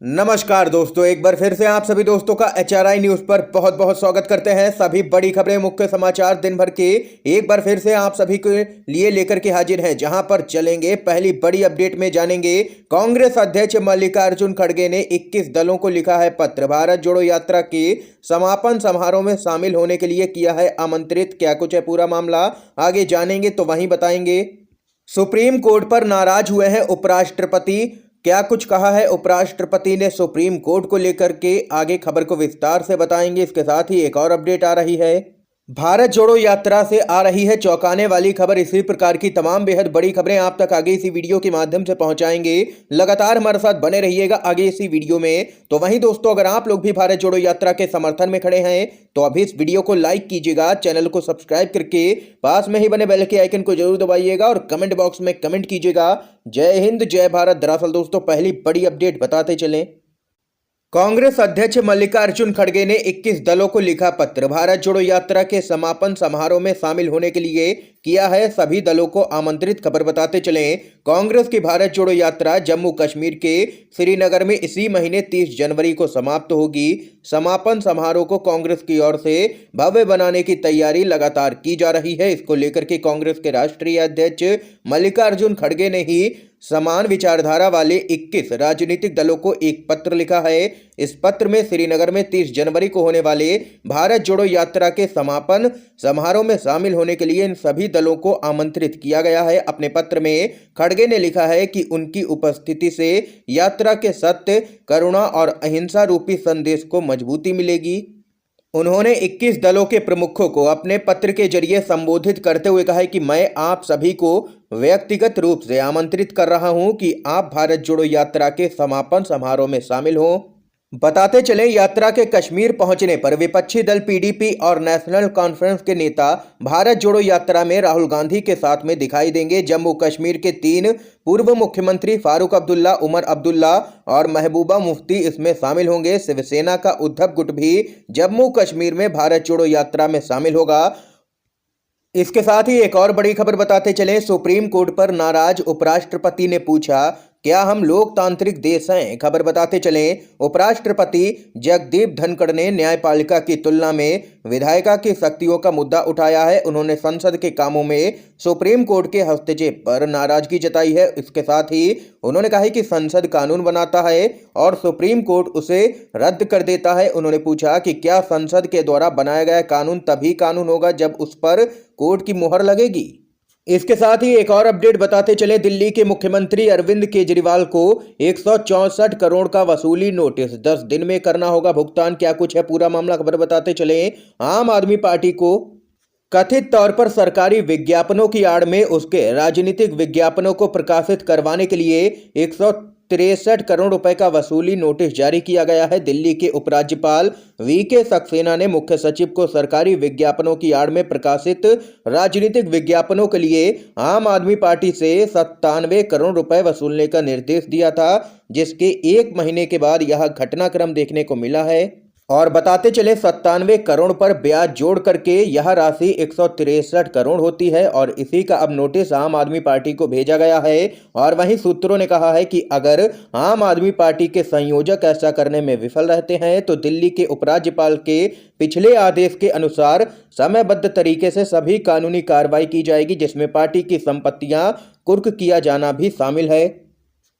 नमस्कार दोस्तों, एक बार फिर से आप सभी दोस्तों का HRI न्यूज पर बहुत बहुत स्वागत करते हैं। सभी बड़ी खबरें, मुख्य समाचार दिन भर के एक बार फिर से आप सभी के लिए लेकर के हाजिर हैं। जहां पर चलेंगे पहली बड़ी अपडेट में जानेंगे, कांग्रेस अध्यक्ष मल्लिकार्जुन खड़गे ने 21 दलों को लिखा है पत्र। भारत जोड़ो यात्रा के समापन समारोह में शामिल होने के लिए किया है आमंत्रित। क्या कुछ है पूरा मामला, आगे जानेंगे तो वहीं बताएंगे। सुप्रीम कोर्ट पर नाराज हुए हैं उपराष्ट्रपति। क्या कुछ कहा है उपराष्ट्रपति ने सुप्रीम कोर्ट को लेकर के, आगे खबर को विस्तार से बताएंगे। इसके साथ ही एक और अपडेट आ रही है, भारत जोड़ो यात्रा से आ रही है चौंकाने वाली खबर। इसी प्रकार की तमाम बेहद बड़ी खबरें आप तक आगे इसी वीडियो के माध्यम से पहुंचाएंगे। लगातार हमारे साथ बने रहिएगा आगे इसी वीडियो में। तो वहीं दोस्तों, अगर आप लोग भी भारत जोड़ो यात्रा के समर्थन में खड़े हैं तो अभी इस वीडियो को लाइक कीजिएगा, चैनल को सब्सक्राइब करके पास में ही बने बेल के आइकन को जरूर दबाइएगा और कमेंट बॉक्स में कमेंट कीजिएगा, जय हिंद जय भारत। दरअसल दोस्तों, पहली बड़ी अपडेट बताते चलें, कांग्रेस अध्यक्ष मल्लिकार्जुन खड़गे ने 21 दलों को लिखा पत्र। भारत जोड़ो यात्रा के समापन समारोह में शामिल होने के लिए किया है सभी दलों को आमंत्रित। खबर बताते चलें, कांग्रेस की भारत जोड़ो यात्रा जम्मू कश्मीर के श्रीनगर में इसी महीने 30 जनवरी को समाप्त होगी। समापन समारोह को कांग्रेस की ओर से भव्य बनाने की तैयारी लगातार की जा रही है। इसको लेकर के कांग्रेस के राष्ट्रीय अध्यक्ष मल्लिकार्जुन खड़गे ने ही समान विचारधारा वाले 21 राजनीतिक दलों को एक पत्र लिखा है। इस पत्र में श्रीनगर में 30 जनवरी को होने वाले भारत जोड़ो यात्रा के समापन समारोह में शामिल होने के लिए इन सभी दलों को आमंत्रित किया गया है। अपने पत्र में खड़गे ने लिखा है कि उनकी उपस्थिति से यात्रा के सत्य, करुणा और अहिंसा रूपी संदेश को मजबूती मिलेगी। उन्होंने 21 दलों के प्रमुखों को अपने पत्र के जरिए संबोधित करते हुए कहा है कि मैं आप सभी को व्यक्तिगत रूप से आमंत्रित कर रहा हूं कि आप भारत जोड़ो यात्रा के समापन समारोह में शामिल हों। बताते चलें, यात्रा के कश्मीर पहुंचने पर विपक्षी दल PDP और नेशनल कॉन्फ्रेंस के नेता भारत जोड़ो यात्रा में राहुल गांधी के साथ में दिखाई देंगे। जम्मू कश्मीर के 3 पूर्व मुख्यमंत्री फारूक अब्दुल्ला, उमर अब्दुल्ला और महबूबा मुफ्ती इसमें शामिल होंगे। शिवसेना का उद्धव गुट भी जम्मू कश्मीर में भारत जोड़ो यात्रा में शामिल होगा। इसके साथ ही एक और बड़ी खबर बताते चलें, सुप्रीम कोर्ट पर नाराज उपराष्ट्रपति ने पूछा, क्या हम लोकतांत्रिक देश हैं। खबर बताते चलें, उपराष्ट्रपति जगदीप धनखड़ ने न्यायपालिका की तुलना में विधायिका की शक्तियों का मुद्दा उठाया है। उन्होंने संसद के कामों में सुप्रीम कोर्ट के हस्तक्षेप पर नाराजगी जताई है। इसके साथ ही उन्होंने कहा है कि संसद कानून बनाता है और सुप्रीम कोर्ट उसे रद्द कर देता है। उन्होंने पूछा कि क्या संसद के द्वारा बनाया गया कानून तभी कानून होगा जब उस पर कोर्ट की मुहर लगेगी। इसके साथ ही एक और अपडेट बताते चले, दिल्ली के मुख्यमंत्री अरविंद केजरीवाल को 164 करोड़ का वसूली नोटिस 10 दिन में करना होगा भुगतान। क्या कुछ है पूरा मामला, खबर बताते चले। आम आदमी पार्टी को कथित तौर पर सरकारी विज्ञापनों की आड़ में उसके राजनीतिक विज्ञापनों को प्रकाशित करवाने के लिए 163 करोड़ रुपए का वसूली नोटिस जारी किया गया है। दिल्ली के उपराज्यपाल VK सक्सेना ने मुख्य सचिव को सरकारी विज्ञापनों की आड़ में प्रकाशित राजनीतिक विज्ञापनों के लिए आम आदमी पार्टी से 97 करोड़ रुपए वसूलने का निर्देश दिया था, जिसके 1 महीने के बाद यह घटनाक्रम देखने को मिला है। और बताते चले, 97 करोड़ पर ब्याज जोड़ करके यह राशि 163 करोड़ होती है और इसी का अब नोटिस आम आदमी पार्टी को भेजा गया है। और वहीं सूत्रों ने कहा है कि अगर आम आदमी पार्टी के संयोजक ऐसा करने में विफल रहते हैं तो दिल्ली के उपराज्यपाल के पिछले आदेश के अनुसार समयबद्ध तरीके से सभी कानूनी कार्रवाई की जाएगी, जिसमें पार्टी की संपत्तियां कुर्क किया जाना भी शामिल है।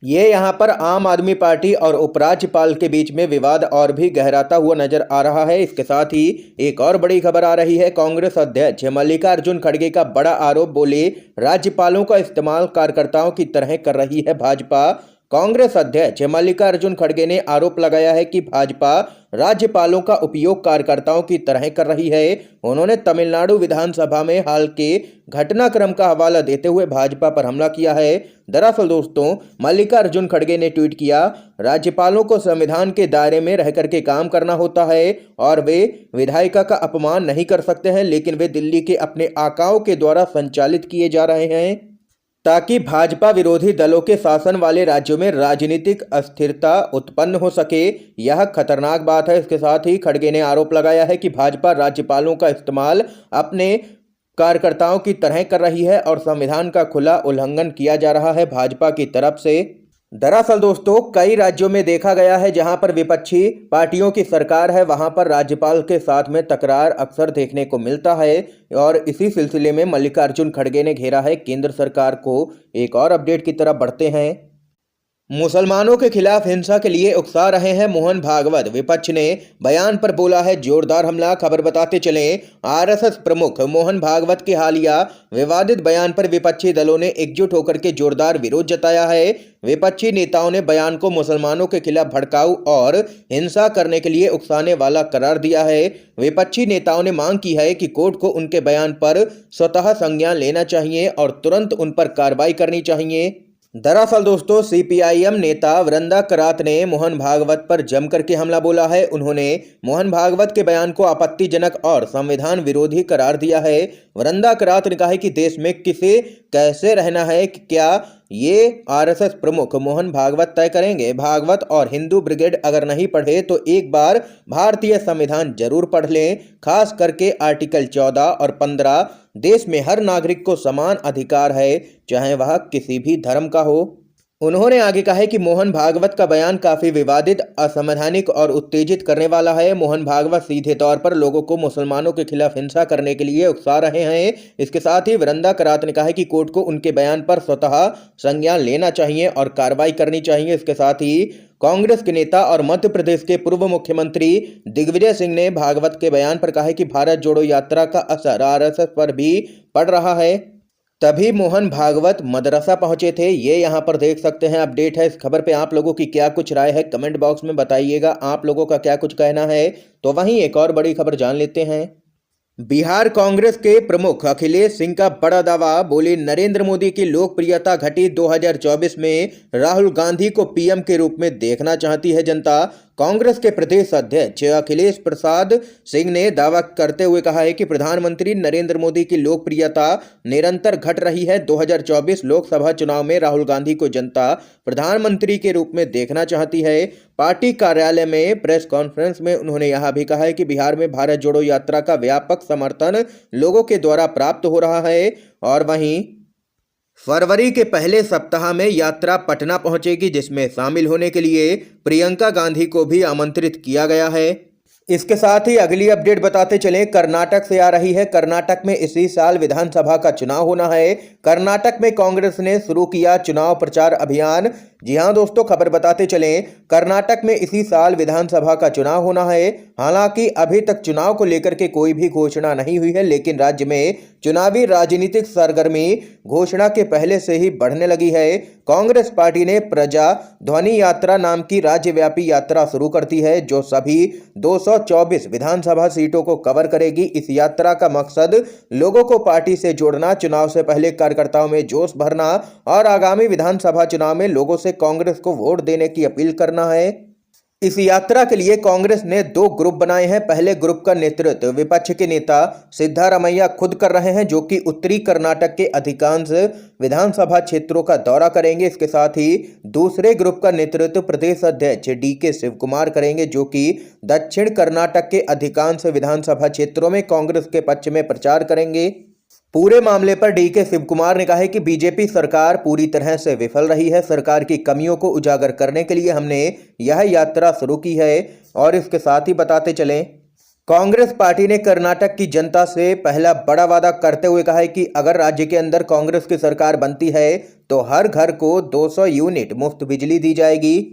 ये यहाँ पर आम आदमी पार्टी और उपराज्यपाल के बीच में विवाद और भी गहराता हुआ नजर आ रहा है। इसके साथ ही एक और बड़ी खबर आ रही है, कांग्रेस अध्यक्ष मल्लिकार्जुन खड़गे का बड़ा आरोप, बोले राज्यपालों का इस्तेमाल कार्यकर्ताओं की तरह कर रही है भाजपा। कांग्रेस अध्यक्ष मल्लिकार्जुन खड़गे ने आरोप लगाया है कि भाजपा राज्यपालों का उपयोग कार्यकर्ताओं की तरह कर रही है। उन्होंने तमिलनाडु विधानसभा में हाल के घटनाक्रम का हवाला देते हुए भाजपा पर हमला किया है। दरअसल दोस्तों, मल्लिकार्जुन खड़गे ने ट्वीट किया, राज्यपालों को संविधान के दायरे में रह करके काम करना होता है और वे विधायिका का अपमान नहीं कर सकते हैं, लेकिन वे दिल्ली के अपने आकाओं के द्वारा संचालित किए जा रहे हैं ताकि भाजपा विरोधी दलों के शासन वाले राज्यों में राजनीतिक अस्थिरता उत्पन्न हो सके। यह खतरनाक बात है। इसके साथ ही खड़गे ने आरोप लगाया है कि भाजपा राज्यपालों का इस्तेमाल अपने कार्यकर्ताओं की तरह कर रही है और संविधान का खुला उल्लंघन किया जा रहा है भाजपा की तरफ से। दरअसल दोस्तों कई राज्यों में देखा गया है जहां पर विपक्षी पार्टियों की सरकार है वहां पर राज्यपाल के साथ में तकरार अक्सर देखने को मिलता है। और इसी सिलसिले में मल्लिकार्जुन खड़गे ने घेरा है केंद्र सरकार को। एक और अपडेट की तरफ बढ़ते हैं। मुसलमानों के खिलाफ हिंसा के लिए उकसा रहे हैं मोहन भागवत, विपक्ष ने बयान पर बोला है जोरदार हमला। खबर बताते चलें, आरएसएस प्रमुख मोहन भागवत के हालिया विवादित बयान पर विपक्षी दलों ने एकजुट होकर के जोरदार विरोध जताया है। विपक्षी नेताओं ने बयान को मुसलमानों के खिलाफ भड़काऊ और हिंसा करने के लिए उकसाने वाला करार दिया है। विपक्षी नेताओं ने मांग की है कि कोर्ट को उनके बयान पर स्वतः संज्ञान लेना चाहिए और तुरंत उन पर कार्रवाई करनी चाहिए। दरअसल दोस्तों सीपीआईएम नेता वृंदा करात ने मोहन भागवत पर जमकर के हमला बोला है। उन्होंने मोहन भागवत के बयान को आपत्तिजनक और संविधान विरोधी करार दिया है। वृंदा करात ने कहा है कि देश में किसे कैसे रहना है कि क्या ये आरएसएस प्रमुख मोहन भागवत तय करेंगे। भागवत और हिंदू ब्रिगेड अगर नहीं पढ़े तो एक बार भारतीय संविधान जरूर पढ़ लें, खास करके आर्टिकल 14 और 15। देश में हर नागरिक को समान अधिकार है, चाहे वह किसी भी धर्म का हो। उन्होंने आगे कहा है कि मोहन भागवत का बयान काफी विवादित, असंवैधानिक और उत्तेजित करने वाला है। मोहन भागवत सीधे तौर पर लोगों को मुसलमानों के खिलाफ हिंसा करने के लिए उकसा रहे हैं। इसके साथ ही वृंदा करात ने कहा है कि कोर्ट को उनके बयान पर स्वतः संज्ञान लेना चाहिए और कार्रवाई करनी चाहिए। इसके साथ ही कांग्रेस के नेता और मध्य प्रदेश के पूर्व मुख्यमंत्री दिग्विजय सिंह ने भागवत के बयान पर कहा है कि भारत जोड़ो यात्रा का असर आरएसएस पर भी पड़ रहा है, तभी मोहन भागवत मदरसा पहुंचे थे। ये यहां पर देख सकते हैं अपडेट है। इस खबर पे आप लोगों की क्या कुछ राय है कमेंट बॉक्स में बताइएगा, आप लोगों का क्या कुछ कहना है। तो वहीं एक और बड़ी खबर जान लेते हैं। बिहार कांग्रेस के प्रमुख अखिलेश सिंह का बड़ा दावा, बोले नरेंद्र मोदी की लोकप्रियता घटी, 2024 में राहुल गांधी को पीएम के रूप में देखना चाहती है जनता। कांग्रेस के प्रदेश अध्यक्ष अखिलेश प्रसाद सिंह ने दावा करते हुए कहा है कि प्रधानमंत्री नरेंद्र मोदी की लोकप्रियता निरंतर घट रही है। 2024 लोकसभा चुनाव में राहुल गांधी को जनता प्रधानमंत्री के रूप में देखना चाहती है। पार्टी कार्यालय में प्रेस कॉन्फ्रेंस में उन्होंने यह भी कहा है कि बिहार में भारत जोड़ो यात्रा का व्यापक समर्थन लोगों के द्वारा प्राप्त हो रहा है और वहीं फरवरी के पहले सप्ताह में यात्रा पटना पहुंचेगी, जिसमें शामिल होने के लिए प्रियंका गांधी को भी आमंत्रित किया गया है। इसके साथ ही अगली अपडेट बताते चलें, कर्नाटक से आ रही है। कर्नाटक में इसी साल विधानसभा का चुनाव होना है। कर्नाटक में कांग्रेस ने शुरू किया चुनाव प्रचार अभियान। जी हां दोस्तों, खबर बताते चलें, कर्नाटक में इसी साल विधानसभा का चुनाव होना है। हालांकि अभी तक चुनाव को लेकर के कोई भी घोषणा नहीं हुई है, लेकिन राज्य में चुनावी राजनीतिक सरगर्मी घोषणा के पहले से ही बढ़ने लगी है। कांग्रेस पार्टी ने प्रजा ध्वनि यात्रा नाम की राज्यव्यापी यात्रा शुरू कर दी है, जो सभी 224 विधानसभा सीटों को कवर करेगी। इस यात्रा का मकसद लोगों को पार्टी से जोड़ना, चुनाव से पहले कार्यकर्ताओं में जोश भरना और आगामी विधानसभा चुनाव में लोगों से कांग्रेस को वोट देने की अपील करना है। इस यात्रा के लिए कांग्रेस ने 2 ग्रुप बनाए हैं। पहले ग्रुप का नेतृत्व विपक्ष के नेता सिद्धारमैया खुद कर रहे हैं, जो कि उत्तरी कर्नाटक के अधिकांश विधानसभा क्षेत्रों का दौरा करेंगे। इसके साथ ही दूसरे ग्रुप का नेतृत्व प्रदेश अध्यक्ष डीके शिवकुमार करेंगे, जो कि दक्षिण कर्नाटक के अधिकांश विधानसभा क्षेत्रों में कांग्रेस के पक्ष में प्रचार करेंगे। पूरे मामले पर डीके शिवकुमार ने कहा है कि बीजेपी सरकार पूरी तरह से विफल रही है। सरकार की कमियों को उजागर करने के लिए हमने यह यात्रा शुरू की है। और इसके साथ ही बताते चलें, कांग्रेस पार्टी ने कर्नाटक की जनता से पहला बड़ा वादा करते हुए कहा है कि अगर राज्य के अंदर कांग्रेस की सरकार बनती है तो हर घर को 200 यूनिट मुफ्त बिजली दी जाएगी।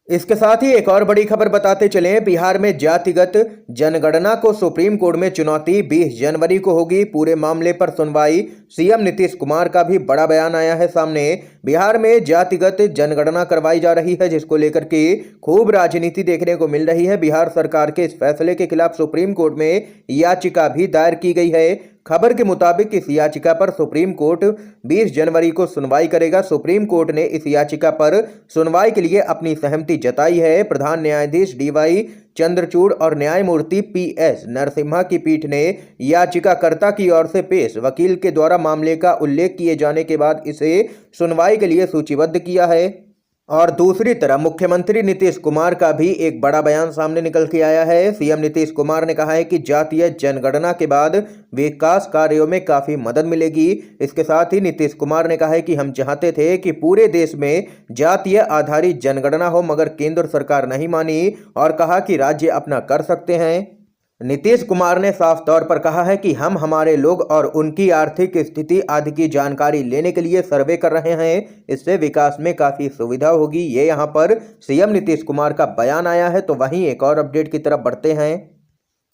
इसके साथ ही एक और बड़ी खबर बताते चलें, बिहार में जातिगत जनगणना को सुप्रीम कोर्ट में चुनौती, 20 जनवरी को होगी पूरे मामले पर सुनवाई। सीएम नीतीश कुमार का भी बड़ा बयान आया है सामने। बिहार में जातिगत जनगणना करवाई जा रही है, जिसको लेकर के खूब राजनीति देखने को मिल रही है। बिहार सरकार के इस फैसले के खिलाफ सुप्रीम कोर्ट में याचिका भी दायर की गई है। खबर के मुताबिक इस याचिका पर सुप्रीम कोर्ट 20 जनवरी को सुनवाई करेगा। सुप्रीम कोर्ट ने इस याचिका पर सुनवाई के लिए अपनी सहमति जताई है। प्रधान न्यायाधीश डीवाई चंद्रचूड़ और न्यायमूर्ति पीएस नरसिम्हा की पीठ ने याचिकाकर्ता की ओर से पेश वकील के द्वारा मामले का उल्लेख किए जाने के बाद इसे सुनवाई के लिए सूचीबद्ध किया है। और दूसरी तरफ मुख्यमंत्री नीतीश कुमार का भी एक बड़ा बयान सामने निकल के आया है। सीएम नीतीश कुमार ने कहा है कि जातीय जनगणना के बाद विकास कार्यों में काफी मदद मिलेगी। इसके साथ ही नीतीश कुमार ने कहा है कि हम चाहते थे कि पूरे देश में जातीय आधारित जनगणना हो, मगर केंद्र सरकार नहीं मानी और कहा कि राज्य अपना कर सकते हैं। नीतीश कुमार ने साफ तौर पर कहा है कि हम हमारे लोग और उनकी आर्थिक स्थिति आदि की जानकारी लेने के लिए सर्वे कर रहे हैं। इससे विकास में काफी सुविधा होगी। ये यहाँ पर सीएम नीतीश कुमार का बयान आया है। तो वहीं एक और अपडेट की तरफ बढ़ते हैं।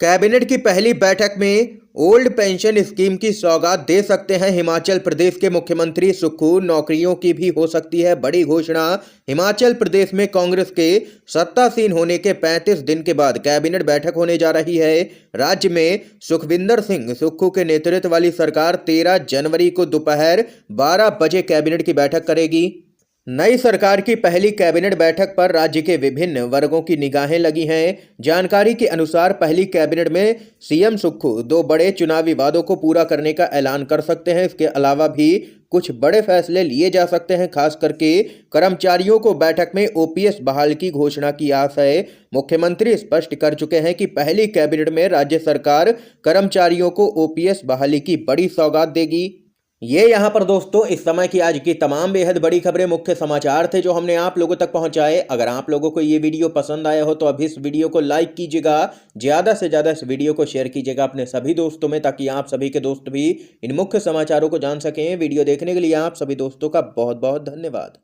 कैबिनेट की पहली बैठक में ओल्ड पेंशन स्कीम की सौगात दे सकते हैं हिमाचल प्रदेश के मुख्यमंत्री सुक्खू। नौकरियों की भी हो सकती है बड़ी घोषणा। हिमाचल प्रदेश में कांग्रेस के सत्तासीन होने के 35 दिन के बाद कैबिनेट बैठक होने जा रही है। राज्य में सुखविंदर सिंह सुक्खू के नेतृत्व वाली सरकार 13 जनवरी को दोपहर 12 बजे कैबिनेट की बैठक करेगी। नई सरकार की पहली कैबिनेट बैठक पर राज्य के विभिन्न वर्गों की निगाहें लगी हैं। जानकारी के अनुसार पहली कैबिनेट में सीएम सुक्खू 2 बड़े चुनावी वादों को पूरा करने का ऐलान कर सकते हैं। इसके अलावा भी कुछ बड़े फैसले लिए जा सकते हैं। खास करके कर्मचारियों को बैठक में ओपीएस बहाल की घोषणा की आस है। मुख्यमंत्री स्पष्ट कर चुके हैं कि पहली कैबिनेट में राज्य सरकार कर्मचारियों को ओपीएस बहाली की बड़ी सौगात देगी। ये यहाँ पर दोस्तों इस समय की आज की तमाम बेहद बड़ी खबरें, मुख्य समाचार थे जो हमने आप लोगों तक पहुंचाए। अगर आप लोगों को ये वीडियो पसंद आया हो तो अभी इस वीडियो को लाइक कीजिएगा, ज़्यादा से ज़्यादा इस वीडियो को शेयर कीजिएगा अपने सभी दोस्तों में, ताकि आप सभी के दोस्त भी इन मुख्य समाचारों को जान सकें। वीडियो देखने के लिए आप सभी दोस्तों का बहुत बहुत धन्यवाद।